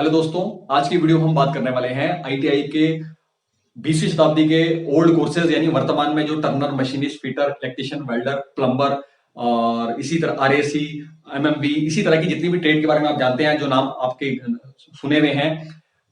Hello दोस्तों, आज की वीडियो हम बात करने वाले हैं आईटीआई के 20वीं शताब्दी के ओल्ड कोर्सेज यानी वर्तमान में जो Turner, machinist, fitter, electrician, welder, plumber और इसी तरह आरएसी, एमएमबी, इसी तरह की जितनी भी ट्रेड के बारे में आप जानते हैं, जो नाम आपके सुने हुए हैं,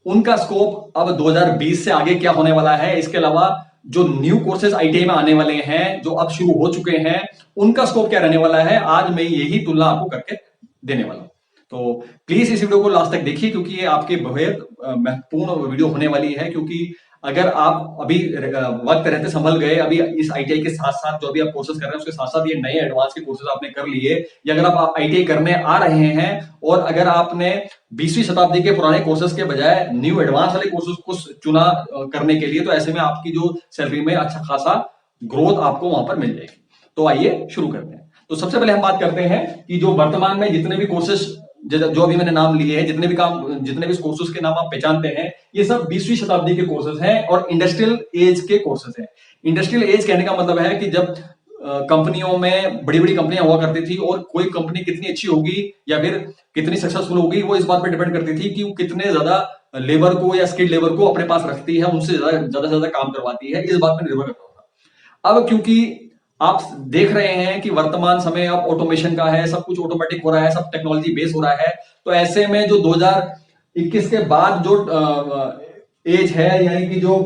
उनका स्कोप अब 2020 से आगे क्या होने वाला है। इसके अलावा जो न्यू कोर्सेज आईटीआई में आने वाले हैं, जो अब शुरू हो चुके हैं, उनका स्कोप क्या रहने वाला है, आज मैं यही तुलना आपको करके देने वाला हूं। तो प्लीज इस वीडियो को लास्ट तक देखिए, क्योंकि ये आपके बेहद महत्वपूर्ण वीडियो होने वाली है। क्योंकि अगर आप अभी वक्त रहते संभल गए, अभी इस आईटीआई के साथ साथ जो अभी आप कोर्सेज कर रहे हैं उसके साथ साथ ये नए एडवांस के कोर्सेज आपने कर लिए, या अगर आप आईटीआई करने आ रहे हैं और अगर आपने 20वीं शताब्दी के पुराने कोर्सेज के बजाय न्यू एडवांस वाले कोर्सेज को चुना करने के लिए, तो ऐसे में आपकी जो सैलरी में अच्छा खासा ग्रोथ आपको वहां पर मिल जाएगी। तो आइए शुरू करते हैं। तो सबसे पहले हम बात करते हैं कि जो वर्तमान में जितने भी कोर्सेज जो अभी मैंने नाम लिए हैं, जितने भी कोर्सेज के नाम आप पहचानते हैं, ये सब 20वीं शताब्दी के कोर्सेज हैं और इंडस्ट्रियल एज के कोर्सेज हैं। इंडस्ट्रियल एज कहने का मतलब है कि जब कंपनियों में बड़ी बड़ी कंपनियां हुआ करती थी और कोई कंपनी कितनी अच्छी होगी या फिर कितनी सक्सेसफुल होगी, वो इस बात पर डिपेंड करती थी कि वो कितने ज्यादा लेबर को या स्किल्ड लेबर को अपने पास रखती है, उनसे ज्यादा से ज्यादा काम करवाती है, इस बात पर निर्भर करता था। अब क्योंकि आप देख रहे हैं कि वर्तमान समय अब ऑटोमेशन का है, सब कुछ ऑटोमेटिक हो रहा है, सब टेक्नोलॉजी बेस हो रहा है, तो ऐसे में जो 2021 के बाद जो एज है, यानी कि जो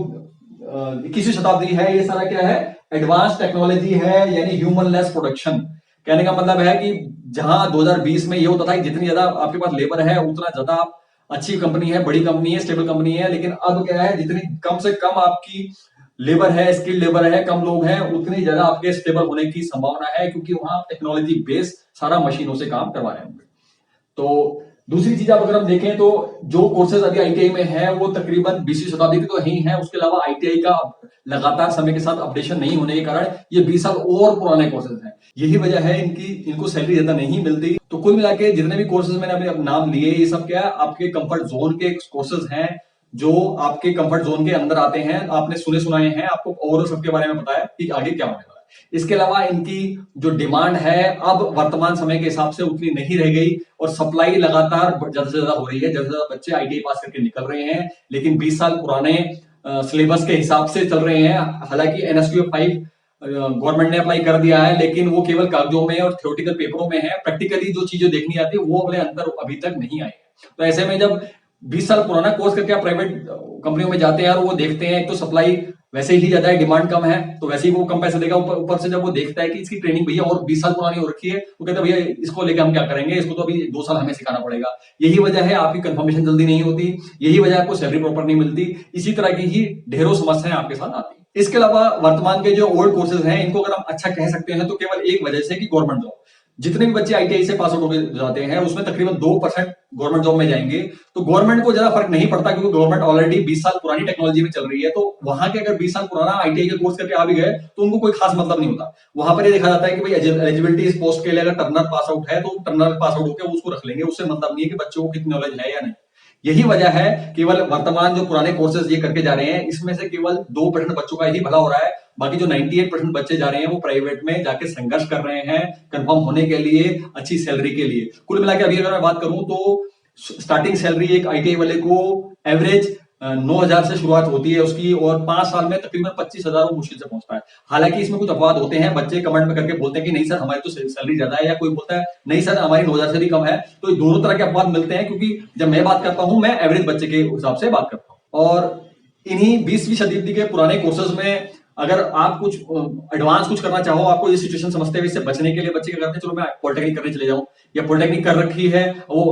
21वीं शताब्दी है, ये सारा क्या है, एडवांस टेक्नोलॉजी है, यानी ह्यूमन लेस प्रोडक्शन। कहने का मतलब है कि जहां 2020 में ये होता था कि जितनी ज्यादा आपके पास लेबर है उतना ज्यादा आप अच्छी कंपनी है, बड़ी कंपनी है, स्टेबल कंपनी है, लेकिन अब क्या है, जितनी कम से कम आपकी लेबर है, स्किल्ड लेबर है, कम लोग हैं, उतनी ज्यादा आपके स्टेबल होने की संभावना है, क्योंकि वहां टेक्नोलॉजी बेस सारा मशीनों से काम करवा रहे होंगे। तो दूसरी चीज आप अगर हम देखें तो जो कोर्सेज अभी आईटीआई में है वो तकरीबन 20वीं शताब्दी के तो ही है। उसके अलावा आईटीआई का लगातार समय के साथ अपडेशन नहीं होने के कारण ये 20 साल और पुराने कोर्सेज हैं। यही वजह है इनको सैलरी ज्यादा नहीं मिलती। तो कुल मिला के जितने भी कोर्सेज मैंने अपने नाम लिए, ये सब क्या आपके कंफर्ट जोन के कोर्सेज हैं, जो आपके कंफर्ट जोन के अंदर आते हैं, आपने सुने सुनाए हैं, आपको ओवरऑल सबके बारे में पता है कि आगे क्या होने वाला है। इसके अलावा इनकी जो डिमांड है अब वर्तमान समय के हिसाब से उतनी नहीं रह गई और सप्लाई लगातार ज्यादा से ज्यादा हो रही है। ज्यादा से ज्यादा बच्चे आईटीआई पास करके निकल रहे हैं, लेकिन 20 साल पुराने सिलेबस के हिसाब से चल रहे हैं। हालांकि एनएसक्यू 5 गवर्नमेंट ने अप्लाई कर दिया है, लेकिन वो केवल कागजों में और थ्योरेटिकल पेपरों में है। प्रैक्टिकली जो चीजें देखनी आती है वो अपने अंदर अभी तक नहीं आई है। तो ऐसे में जब 20 साल पुराना कोर्स करके आप प्राइवेट कंपनियों में जाते हैं और वो देखते हैं, एक तो सप्लाई वैसे ही ज्यादा है, डिमांड कम है, तो वैसे ही वो कम पैसे देगा। ऊपर से जब वो देखता है कि इसकी ट्रेनिंग भैया और 20 साल पुरानी हो रखी है, वो कहता है भैया इसको लेकर हम क्या करेंगे, इसको तो अभी 2 साल हमें सिखाना पड़ेगा। यही वजह है आपकी कंफर्मेशन जल्दी नहीं होती, यही वजह आपको सैलरी प्रॉपर नहीं मिलती। इसी तरह की ही ढेरों समस्याएं आपके साथ आती है। इसके अलावा वर्तमान के जो ओल्ड कोर्सेज हैं, इनको अगर हम अच्छा कह सकते हैं तो केवल एक वजह से कि गवर्नमेंट जॉब। जितने भी बच्चे आईटीआई से पास आउट होकर जाते हैं उसमें तकरीबन 2% गवर्नमेंट जॉब में जाएंगे। तो गवर्नमेंट को ज्यादा फर्क नहीं पड़ता, क्योंकि गवर्नमेंट ऑलरेडी 20 साल पुरानी टेक्नोलॉजी में चल रही है। तो वहां के अगर 20 साल पुराना आईटीआई का कोर्स करके आ भी गए तो उनको कोई खास मतलब नहीं होता। वहां पर ये देखा जाता है कि भाई एलिजिबिलिटी इस पोस्ट के लिए अगर टर्नर पास आउट है तो टर्नर पास आउट होकर उसको रख लेंगे, उससे मतलब नहीं है कि बच्चों को कितनी नॉलेज है या नहीं। यही वजह है केवल वर्तमान जो पुराने कोर्सेज ये करके जा रहे हैं, इसमें से केवल 2% बच्चों का ही भला हो रहा है। बाकी जो 98% बच्चे जा रहे हैं वो प्राइवेट में जाके संघर्ष कर रहे हैं कंफर्म होने के लिए, अच्छी सैलरी के लिए। कुल मिला के अभी अगर मैं बात करूं तो स्टार्टिंग सैलरी एक आईटीआई वाले को एवरेज 9,000 से शुरुआत होती है उसकी, और 5 साल में तकरीबन 25,000 वो मुश्किल से पहुंचता है। हालांकि इसमें कुछ अपवाद होते हैं, बच्चे कमेंट में करके बोलते हैं कि नहीं सर हमारी तो सैलरी ज्यादा है, या कोई बोलता है नहीं सर हमारी 9,000 से भी कम है। तो दोनों तरह के अपवाद मिलते हैं, क्योंकि जब मैं बात करता हूं मैं एवरेज बच्चे के हिसाब से बात करता हूं। और इन्हीं 20वीं शताब्दी के पुराने कोर्सेज में अगर आप कुछ एडवांस कुछ करना चाहो, आपको ये सिचुएशन समझते हुए इससे बचने के लिए बच्चे क्या करते हैं, चलो मैं पॉलिटेक्निक करने चले जाऊं, या पॉलिटेक्निक कर रखी है वो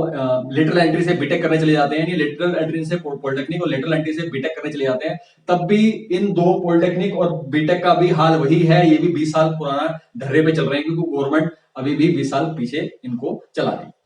लेटरल एंट्री से बीटेक करने चले जाते हैं, या लेटरल एंट्री से पॉलिटेक्निक और लेटरल एंट्री से बीटेक करने चले जाते हैं। तब भी इन दो पॉलिटेक्निक और बीटेक का भी हाल वही है, ये भी 20 साल पुराना ढर्रे पे चल रहे हैं, क्योंकि गवर्नमेंट अभी भी 20 साल पीछे इनको चला रही है।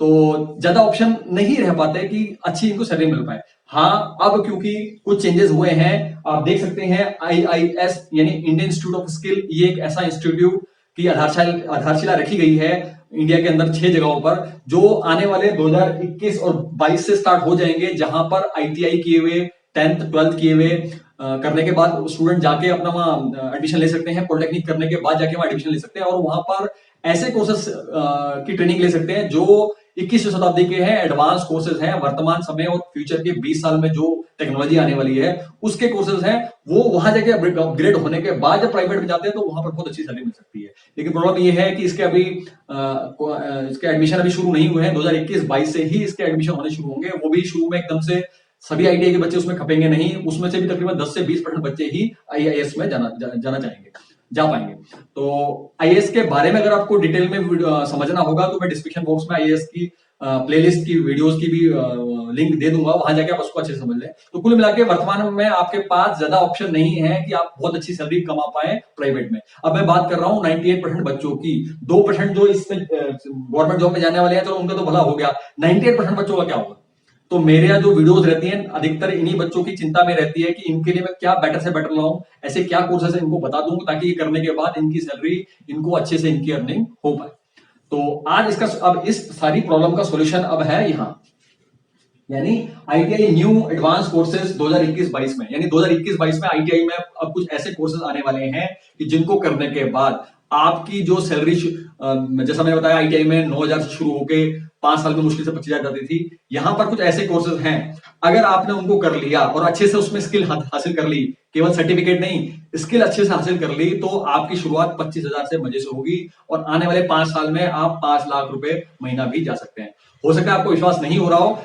तो ज्यादा ऑप्शन नहीं रह पाते कि अच्छी इनको सैलरी मिल पाए। हाँ, अब क्योंकि कुछ चेंजेस हुए हैं, आप देख सकते हैं IIS यानी इंडियन इंस्टीट्यूट ऑफ स्किल, ये एक ऐसा इंस्टीट्यूट की आधारशिला रखी गई है इंडिया के अंदर 6 जगहों पर, जो आने वाले 2021 और 22 से स्टार्ट हो जाएंगे, जहां पर आईटीआई किए हुए, 10th 12th किए हुए करने के बाद स्टूडेंट जाके अपना वहां एडमिशन ले सकते हैं। पॉलिटेक्निक करने के बाद जाके वहां एडमिशन ले सकते हैं और वहां पर ऐसे कोर्सेस की ट्रेनिंग ले सकते हैं जो 21वीं शताब्दी के हैं, एडवांस कोर्सेज हैं, वर्तमान समय और फ्यूचर के 20 साल में जो टेक्नोलॉजी आने वाली है उसके कोर्सेज हैं। वो वहां जाके अपग्रेड होने के बाद जब प्राइवेट में जाते हैं तो वहां पर बहुत अच्छी सैलरी मिल सकती है। लेकिन प्रॉब्लम ये है कि इसके अभी इसके एडमिशन अभी शुरू नहीं हुए हैं। 2021-22 से ही इसके एडमिशन होने शुरू होंगे। वो भी शुरू में एकदम से सभी आईटीआई के बच्चे उसमें खपेंगे नहीं, उसमें से भी तकरीबन 10 से 20% बच्चे ही आईएएस में जाना चाहेंगे, जा पाएंगे। तो आईएएस के बारे में अगर आपको डिटेल में समझना होगा तो मैं डिस्क्रिप्शन बॉक्स में आईएएस की प्लेलिस्ट की वीडियोस की भी लिंक दे दूंगा, वहां जाके आप उसको अच्छे से समझ लें। तो कुल मिला के वर्तमान में आपके पास ज्यादा ऑप्शन नहीं है कि आप बहुत अच्छी सैलरी कमा पाए प्राइवेट में। अब मैं बात कर रहा हूँ 98% बच्चों की, 2% जो इसमें गवर्नमेंट जॉब में जाने वाले हैं, चलो उनका तो भला हो गया, 98% बच्चों का क्या होगा? तो मेरे यहाँ जो वीडियोस रहती हैं अधिकतर इन्हीं बच्चों की चिंता में रहती है कि इनके लिए मैं क्या बेटर से बेटर लाऊं, ऐसे क्या कोर्सेस इनको बता दूं ताकि ये करने के बाद इनकी सैलरी इनको अच्छे से इनकी अर्निंग हो पाए। तो आज इसका अब इस सारी प्रॉब्लम का सॉल्यूशन अब है यहाँ, यानी आईटीआई न्यू एडवांस कोर्सेज 2021-22 में, यानी 2021-22 में आईटीआई में अब कुछ ऐसे कोर्सेज आने वाले हैं कि जिनको करने के बाद आपकी जो सैलरी, जैसा मैंने बताया आईटीआई में 9,000 से शुरू होके 5 साल में मुश्किल से 25,000 जाती थी। यहां पर कुछ ऐसे कोर्सेज हैं, अगर आपने उनको कर लिया और अच्छे से उसमें स्किल हासिल कर ली, केवल सर्टिफिकेट नहीं, स्किल अच्छे से हासिल कर ली, तो आपकी शुरुआत 25,000 से मजे से होगी और आने वाले 5 साल में आप 5 लाख रुपए महीना भी जा सकते हैं। हो सकता है आपको विश्वास नहीं हो रहा हो,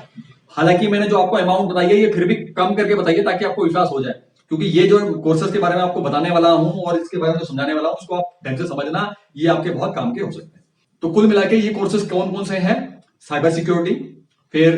हालांकि मैंने जो आपको अमाउंट बताई है ये फिर भी कम करके बताइए ताकि आपको विश्वास हो जाए, क्योंकि ये जो कोर्सेज के बारे में आपको बताने वाला हूं और इसके बारे में जो समझाने वाला हूं उसको आप ढंग से समझना, ये आपके बहुत काम के हो सकते हैं। तो कुल मिला के ये कोर्सेज कौन कौन से हैं? साइबर सिक्योरिटी, फिर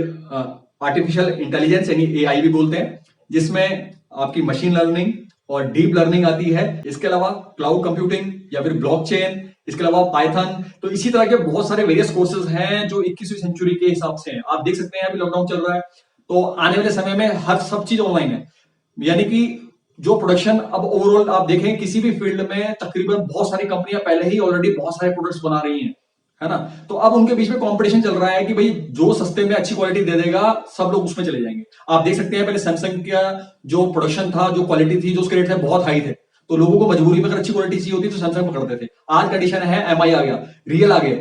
आर्टिफिशियल इंटेलिजेंस यानी एआई भी बोलते हैं, जिसमें आपकी मशीन लर्निंग और डीप लर्निंग आती है। इसके अलावा क्लाउड कंप्यूटिंग या फिर ब्लॉकचेन, इसके अलावा पाइथन। तो इसी तरह के बहुत सारे वेरियस कोर्सेज हैं जो 21वीं सेंचुरी के हिसाब से हैं। आप देख सकते हैं अभी लॉकडाउन चल रहा है, तो आने वाले समय में हर सब चीज ऑनलाइन है, यानी कि जो प्रोडक्शन अब ओवरऑल आप देखें किसी भी फील्ड में तकरीबन बहुत सारी कंपनियां पहले ही ऑलरेडी बहुत सारे प्रोडक्ट्स बना रही हैं, है ना। तो अब उनके बीच में कंपटीशन चल रहा है कि भाई जो सस्ते में अच्छी क्वालिटी दे देगा सब लोग उसमें चले जाएंगे। आप देख सकते हैं पहले सैमसंग का जो प्रोडक्शन था, जो क्वालिटी थी, जो उसके रेट थे बहुत हाई थे, तो लोगों को मजबूरी में अगर अच्छी क्वालिटी चाहिए होती तो सैमसंग पकड़ते थे। आज कंडीशन है एमआई आ गया, रियल आ गए,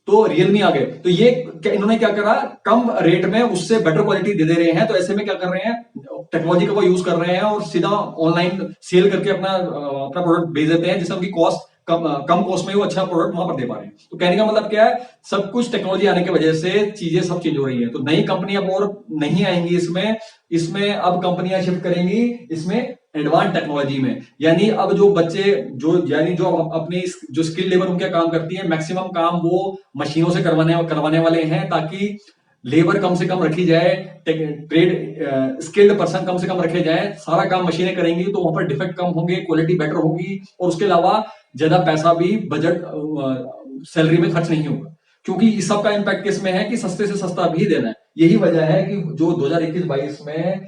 तो रियलमी आ गए, तो ये इन्होंने क्या करा, कम रेट में उससे बेटर क्वालिटी दे रहे हैं। तो ऐसे में क्या कर रहे हैं, टेक्नोलॉजी का वो यूज कर रहे हैं और सीधा ऑनलाइन सेल करके अपना प्रोडक्ट बेच देते हैं, जिससे उनकी कॉस्ट कम कॉस्ट में वो अच्छा प्रोडक्ट वहां पर दे पा रहे हैं। तो कहने का मतलब क्या है, सब कुछ टेक्नोलॉजी आने की वजह से चीजें सब चेंज हो रही है। तो नई कंपनियां और नहीं आएंगी इसमें अब कंपनियां शिफ्ट करेंगी इसमें एडवांस टेक्नोलॉजी में। यानी अब जो बच्चे यानी जो अपने जो स्किल लेबर उनके काम करती है, मैक्सिमम काम वो मशीनों से करवाने वाले हैं, ताकि लेबर कम से कम रखी जाए, ट्रेड स्किल्ड पर्सन कम से कम रखे जाए। सारा काम मशीनें करेंगी तो वहां पर डिफेक्ट कम होंगे, क्वालिटी बेटर होगी और उसके अलावा ज्यादा पैसा भी बजट सैलरी में खर्च नहीं होगा, क्योंकि इस सब का इंपैक्ट किसमें है कि सस्ते से सस्ता भी देना है। यही वजह है कि जो 2021-22 में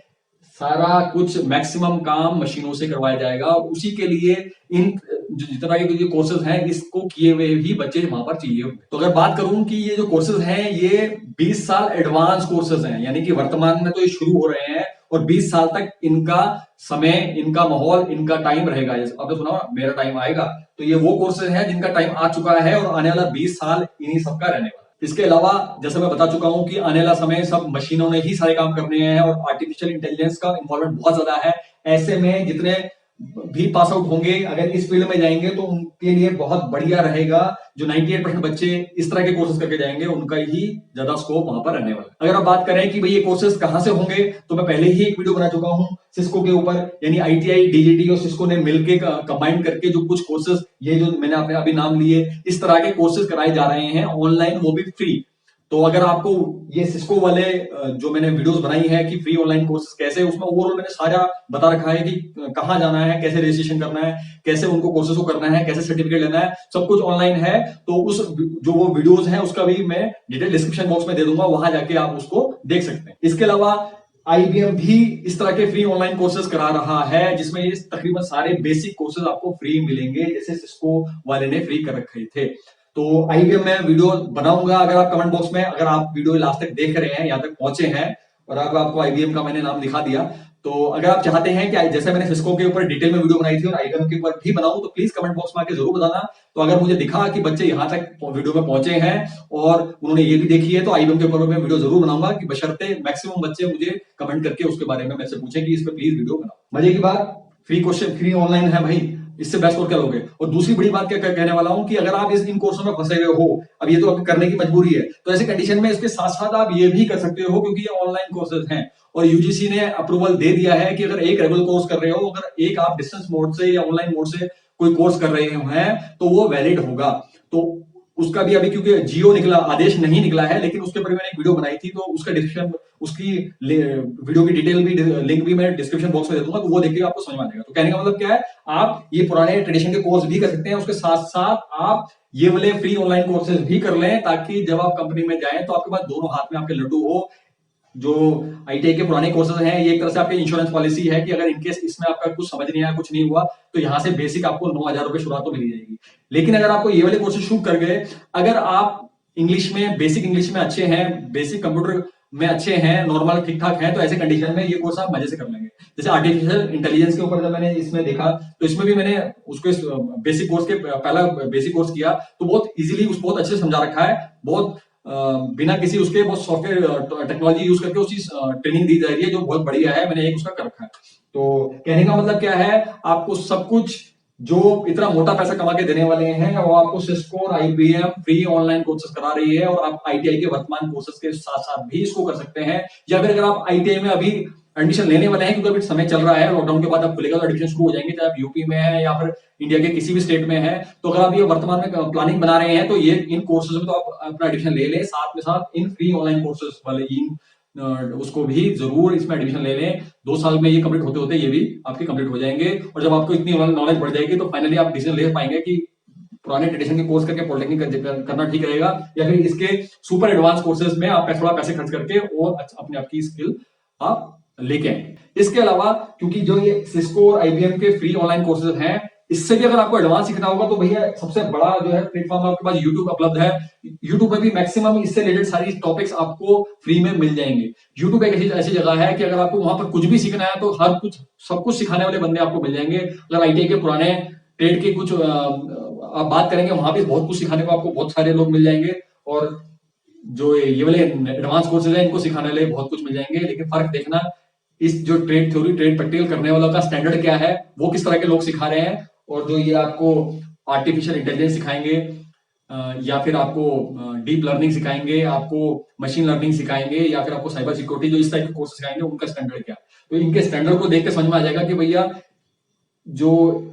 सारा कुछ मैक्सिमम काम मशीनों से करवाया जाएगा और उसी के लिए इन जितना ये कोर्सेज हैं इसको किए हुए ही बच्चे वहां पर चाहिए। तो अगर बात करूं कि ये जो कोर्सेज हैं ये 20 साल एडवांस कोर्सेज हैं, यानी कि वर्तमान में तो ये शुरू हो रहे हैं और 20 साल तक इनका समय, इनका माहौल, इनका टाइम रहेगा। आपने सुना मेरा टाइम आएगा, तो ये वो कोर्सेज हैं जिनका टाइम आ चुका है और आने वाला 20 साल इन्हीं सबका रहने वाला। इसके अलावा जैसे मैं बता चुका हूं कि आने वाला समय सब मशीनों ने ही सारे काम करने हैं और आर्टिफिशियल इंटेलिजेंस का इन्वॉल्वमेंट बहुत ज्यादा है। ऐसे में जितने भी पास आउट होंगे अगर इस फील्ड में जाएंगे तो उनके लिए बहुत बढ़िया रहेगा। जो 98% बच्चे इस तरह के कोर्सेज करके जाएंगे उनका ही ज्यादा स्कोप वहां पर रहने वाला है। अगर आप बात करें कि भाई ये कोर्सेज कहां से होंगे, तो मैं पहले ही एक वीडियो बना चुका हूं सिस्को के ऊपर, यानी आईटीआई, डीजीटी और सिस्को ने मिलकर कंबाइन करके जो कुछ कोर्सेज, ये जो मैंने आपने अभी नाम लिए, इस तरह के कोर्सेज कराए जा रहे हैं ऑनलाइन, वो भी फ्री। तो अगर आपको ये सिस्को वाले जो मैंने वीडियोस बनाई है कि फ्री ऑनलाइन कोर्सेज कैसे, उसमें ओवरऑल मैंने सारा बता रखा है कि कहां जाना है, कैसे रजिस्ट्रेशन करना है, कैसे उनको कोर्सेज को करना है, कैसे सर्टिफिकेट लेना है, सब कुछ ऑनलाइन है। तो उस जो वो वीडियोस हैं उसका भी मैं डिटेल डिस्क्रिप्शन बॉक्स में दे दूंगा, वहां जाके आप उसको देख सकते हैं। इसके अलावा आईबीएम भी इस तरह के फ्री ऑनलाइन कोर्सेज करा रहा है, जिसमें ये तकरीबन सारे बेसिक कोर्सेज आपको फ्री मिलेंगे, जैसे सिस्को वाले ने फ्री कर रखे थे। तो आईबीएम में वीडियो बनाऊंगा, अगर आप कमेंट बॉक्स में, अगर आप वीडियो लास्ट तक देख रहे हैं, यहां तक पहुंचे हैं और अब आपको IBM का मैंने नाम दिखा दिया। तो अगर आप चाहते हैं कि जैसे मैंने सिस्को के ऊपर डिटेल में वीडियो बनाई थी और IBM के ऊपर भी बनाऊं, तो प्लीज कमेंट बॉक्स में आके जरूर बताना। तो अगर मुझे दिखा कि बच्चे यहाँ तक वीडियो में पहुंचे हैं और उन्होंने ये भी देखी है, तो IBM के ऊपर मैं वीडियो जरूर बनाऊंगा, कि बशर्ते मैक्सिमम बच्चे मुझे कमेंट करके उसके बारे में मेरे से पूछे कि इस पे प्लीज वीडियो बनाओ। मजे की बात, फ्री क्वेश्चन, फ्री ऑनलाइन है भाई, इससे बेस्ट और क्या लोगे। और दूसरी बड़ी बात क्या कहने वाला हूं कि अगर आप इन कोर्सों में फंसे हुए हो, अब ये तो आपको करने की मजबूरी है, तो ऐसे कंडीशन में इसके साथ साथ आप ये भी कर सकते हो, क्योंकि ये ऑनलाइन कोर्सेज हैं और यूजीसी ने अप्रूवल दे दिया है कि अगर एक रेगुलर कोर्स कर रहे हो, अगर एक आप डिस्टेंस मोड से या ऑनलाइन मोड से कोई कोर्स कर रहे हैं, तो वो वैलिड होगा। तो उसका भी अभी क्योंकि जियो निकला, आदेश नहीं निकला है, लेकिन उसके ऊपर मैंने एक वीडियो बनाई थी, तो उसका डिस्क्रिप्शन, उसकी वीडियो की डिटेल भी, लिंक भी मैं डिस्क्रिप्शन बॉक्स में दे दूंगा, तो वो देख के आपको समझ में आ जाएगा। तो कहने का मतलब क्या है, आप ये पुराने ट्रेडिशन के कोर्स भी कर सकते हैं, उसके साथ साथ आप ये वाले फ्री ऑनलाइन कोर्सेज भी कर लें, ताकि जब आप कंपनी में जाएं तो आपके पास दोनों हाथ में आपके लड्डू हो। जो ITI के पुराने कोर्सेज हैं, ये एक तरह से आपकी इंश्योरेंस पॉलिसी है कि अगर इनकेस इसमें आपका कुछ समझ नहीं आया, कुछ नहीं हुआ, तो यहाँ से बेसिक आपको 9,000 रुपए शुरुआत तो मिल जाएगी। लेकिन अगर आपको ये वाले कोर्सेज शुरू कर गए, अगर आप इंग्लिश में, बेसिक इंग्लिश में अच्छे हैं, बेसिक कंप्यूटर में अच्छे हैं, नॉर्मल ठीक ठाक हैं, तो ऐसे कंडीशन में ये कोर्स आप मजे से कर लेंगे। जैसे आर्टिफिशियल इंटेलिजेंस के ऊपर जब मैंने इसमें देखा, तो इसमें भी मैंने उसको बेसिक कोर्स के पहला बेसिक कोर्स किया, तो बहुत इजीली बहुत अच्छे से समझा रखा है, बहुत बिना किसी उसके बहुत सॉफ्टवेयर टेक्नोलॉजी यूज करके उसकी ट्रेनिंग दी जा रही है, जो बहुत बढ़िया है। मैंने एक उसका कर रखा है। तो कहने का मतलब क्या है, आपको सब कुछ जो इतना मोटा पैसा कमा के देने वाले हैं, वो आपको सिस्को और IBM फ्री ऑनलाइन कोर्सेज करा रही है, और आप ITI के वर्तमान कोर्सेज के साथ साथ भी इसको कर सकते हैं। या फिर अगर आप ITI में अभी एडमिशन लेने वाले हैं, क्योंकि अभी समय चल रहा है, लॉकडाउन के बाद अब खुलेगा तो एडमिशन शुरू हो जाएंगे, चाहे आप यूपी में है या फिर इंडिया के किसी भी स्टेट में है, तो अगर आप ये वर्तमान में प्लानिंग बना रहे हैं, तो ये इन कोर्सेज में तो आप अपना एडमिशन ले लें, साथ में साथ इन फ्री ऑनलाइन कोर्सेज वाले इन उसको भी जरूर इसमें एडमिशन ले लें। 2 साल में ये कंप्लीट होते होते ये भी आपके कंप्लीट हो जाएंगे, और जब आपको इतनी नॉलेज बढ़ जाएगी, तो फाइनली आप डिसीजन ले पाएंगे कि पुराने ट्रेडिशन के कोर्स करके पॉलिटेक्निक करना ठीक रहेगा, या फिर इसके सुपर एडवांस कोर्सेज में आप थोड़ा पैसे खर्च करके और अपने आप की स्किल आप लेके आएंगे। इसके अलावा क्योंकि जो ये सिस्को और IBM के फ्री ऑनलाइन कोर्सेज हैं, इससे भी अगर आपको एडवांस सीखना होगा, तो भैया सबसे बड़ा जो है प्लेटफॉर्म आपके पास YouTube उपलब्ध है। YouTube में भी मैक्सिमम इससे रिलेटेड सारी टॉपिक्स आपको फ्री में मिल जाएंगे। YouTube एक ऐसी जगह है कि अगर आपको वहां पर कुछ भी सीखना है, तो हर कुछ सब कुछ सिखाने वाले बंदे आपको मिल जाएंगे। अगर ITI के पुराने ट्रेड के कुछ आप बात करेंगे, वहां भी बहुत कुछ सिखाने को आपको बहुत सारे लोग मिल जाएंगे, और जो ये वाले एडवांस कोर्सेज हैं, इनको सिखाने वाले बहुत कुछ मिल जाएंगे। लेकिन फर्क देखना, इस जो ट्रेड थ्योरी, ट्रेड प्रैक्टिकल करने वालों का स्टैंडर्ड क्या है, वो किस तरह के लोग सिखा रहे हैं, और जो ये आपको आर्टिफिशियल इंटेलिजेंस सिखाएंगे, या फिर आपको डीप लर्निंग सिखाएंगे, आपको मशीन लर्निंग सिखाएंगे, या फिर आपको साइबर सिक्योरिटी, जो इस टाइप के कोर्स सिखाएंगे, उनका स्टैंडर्ड क्या। तो इनके स्टैंडर्ड को देख के समझ में आ जाएगा कि भैया जो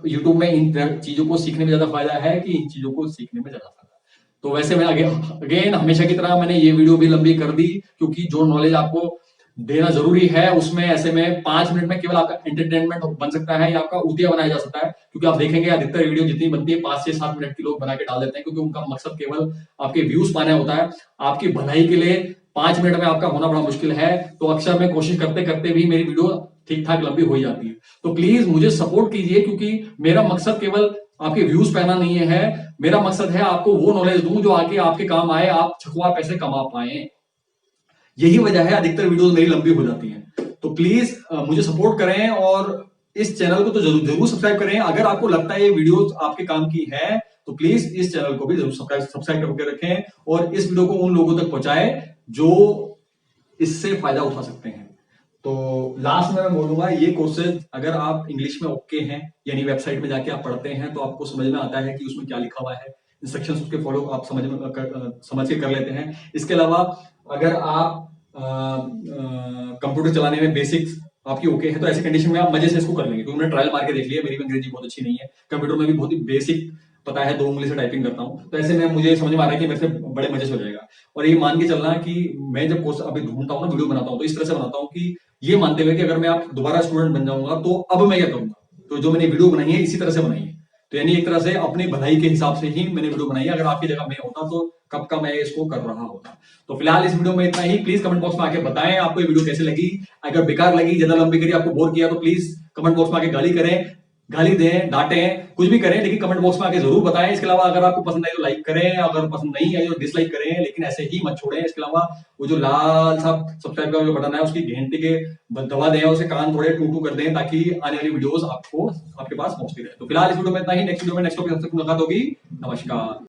YouTube में इन चीजों को सीखने में ज्यादा फायदा है कि इन चीजों को सीखने में ज्यादा फायदा। तो वैसे मैं अगेन हमेशा की तरह मैंने ये वीडियो भी लंबी कर दी, क्योंकि जो नॉलेज आपको देना जरूरी है, उसमें ऐसे में 5 मिनट में केवल आपका एंटरटेनमेंट बन सकता है, या आपका ऊतिया बनाया जा सकता है। क्योंकि आप देखेंगे अधिकतर वीडियो जितनी बनती है 5 से 7 मिनट की लोग बना के डाल देते हैं, क्योंकि उनका मकसद केवल आपके व्यूज पाना होता है। आपकी भलाई के लिए 5 मिनट में आपका होना बड़ा मुश्किल है, तो अक्सर मैं कोशिश करते करते भी मेरी वीडियो ठीक ठाक लंबी हो जाती है। तो प्लीज मुझे सपोर्ट कीजिए, क्योंकि मेरा मकसद केवल आपके व्यूज पाना नहीं है, मेरा मकसद है आपको वो नॉलेज दूं जो आके आपके काम आए, आप छकवा पैसे कमा पाए। यही वजह है अधिकतर वीडियोस मेरी लंबी हो जाती हैं। तो प्लीज मुझे सपोर्ट करें, और इस चैनल को तो जरूर सब्सक्राइब करें। अगर आपको लगता है ये वीडियोस आपके काम की है, तो प्लीज इस चैनल को भी जरूर सब्सक्राइब करके रखें, और इस वीडियो को उन लोगों तक पहुंचाएं जो इससे फायदा उठा सकते हैं। तो लास्ट में मैं बोलूंगा, ये कोर्सेज अगर आप इंग्लिश में ओके हैं, यानी वेबसाइट में जाके आप पढ़ते हैं, तो आपको समझ में आता है कि उसमें क्या लिखा हुआ है, इंस्ट्रक्शंस उसके फॉलो आप समझ के कर लेते हैं। इसके अलावा अगर आप कंप्यूटर चलाने में बेसिक्स आपकी ओके है, तो ऐसी कंडीशन में आप मजे से इसको कर लेंगे, क्योंकि मैंने ट्रायल मार के देख लिया, मेरी भी अंग्रेजी बहुत अच्छी नहीं है, कंप्यूटर में भी बहुत ही बेसिक पता है, 2 उंगली से टाइपिंग करता हूँ, तो ऐसे में मुझे समझ में आ रहा है कि मेरे से बड़े मजे से हो जाएगा। और ये मान के चलना कि मैं जब कोर्स अभी ढूंढता हूँ ना, वीडियो बनाता हूँ, तो इस तरह से बनाता हूँ कि ये मानते हुए कि अगर मैं आप दोबारा स्टूडेंट बन जाऊंगा, तो अब मैं क्या करूंगा, तो जो मैंने वीडियो बनाई है इसी तरह से बनाई है। तो यानी एक तरह से अपनी भलाई के हिसाब से ही मैंने वीडियो बनाई है। अगर आपकी जगह मैं होता, तो कब का मैं इसको कर रहा होता। तो फिलहाल इस वीडियो में इतना ही। प्लीज कमेंट बॉक्स में आके बताएं आपको ये वीडियो कैसे लगी। अगर बेकार लगी, ज्यादा लंबी करी, आपको बोर किया, तो प्लीज कमेंट बॉक्स में आके गाली करें। गाली दें, डांटें, कुछ भी करें, लेकिन कमेंट बॉक्स में आके जरूर बताएं। इसके अलावा अगर आपको पसंद आई तो लाइक करें, अगर पसंद नहीं आई तो डिसलाइक करें, लेकिन ऐसे ही मत छोड़ें। इसके अलावा वो जो लाल सा सब्सक्राइब का जो बटन है उसकी घंटी के दबा दें, उसे कान थोड़े टू टू कर दें, ताकि आने वाली वीडियोस आपको आपके पास पहुंचती रहे। तो फिलहाल इस वीडियो में इतना ही। नेक्स्ट वीडियो में नेक्स्ट टॉपिक तक मुलाकात होगी। नमस्कार।